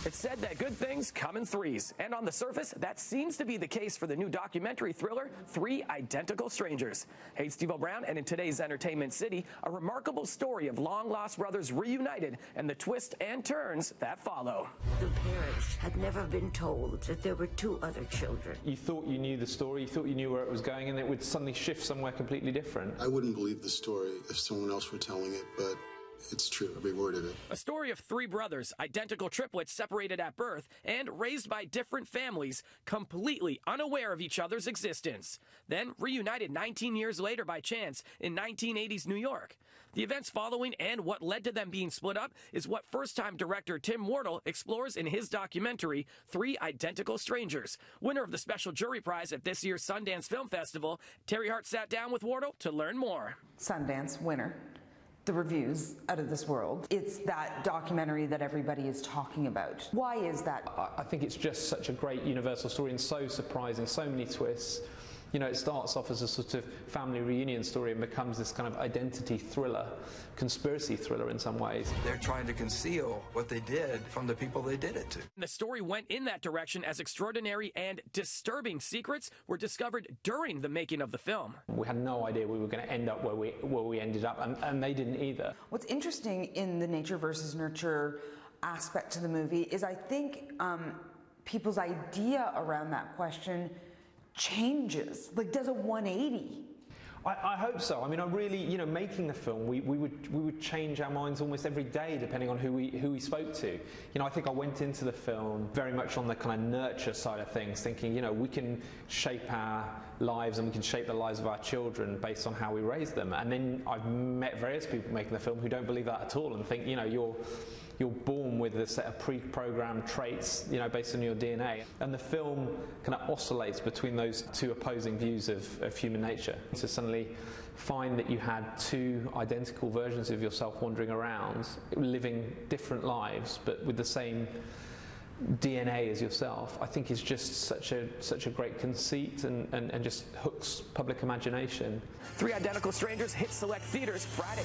It's said that good things come in threes, and on the surface, that seems to be the case for the new documentary thriller, Three Identical Strangers. Hey, Steve O'Brien, and in today's Entertainment City, a remarkable story of long-lost brothers reunited and the twists and turns that follow. The parents had never been told that there were two other children. You thought you knew the story, you thought you knew where it was going, and it would suddenly shift somewhere completely different. I wouldn't believe the story if someone else were telling it, but it's true, every word of it. A story of three brothers, identical triplets separated at birth and raised by different families, completely unaware of each other's existence. Then reunited 19 years later by chance in 1980s New York. The events following and what led to them being split up is what first-time director Tim Wardle explores in his documentary, Three Identical Strangers. Winner of the Special Jury Prize at this year's Sundance Film Festival, Teri Hart sat down with Wardle to learn more. Sundance winner. The reviews out of this world. It's that documentary that everybody is talking about. Why is that? I think it's just such a great universal story and so surprising, so many twists. You know, it starts off as a sort of family reunion story and becomes this kind of identity thriller, conspiracy thriller in some ways. They're trying to conceal what they did from the people they did it to. The story went in that direction as extraordinary and disturbing secrets were discovered during the making of the film. We had no idea we were going to end up where we ended up, and they didn't either. What's interesting in the nature versus nurture aspect to the movie is I think people's idea around that question changes, like does a 180. I hope so. I mean, I really, you know, making the film, we would change our minds almost every day depending on who we spoke to. You know, I think I went into the film very much on the kind of nurture side of things, thinking, you know, we can shape our lives and we can shape the lives of our children based on how we raise them. And then I've met various people making the film who don't believe that at all and think, you know, you're born with a set of pre-programmed traits, you know, based on your DNA. And the film kind of oscillates between those two opposing views of human nature. So suddenly find that you had two identical versions of yourself wandering around, living different lives, but with the same DNA as yourself, I think is just such a great conceit and just hooks public imagination. Three Identical Strangers hits select theaters Friday.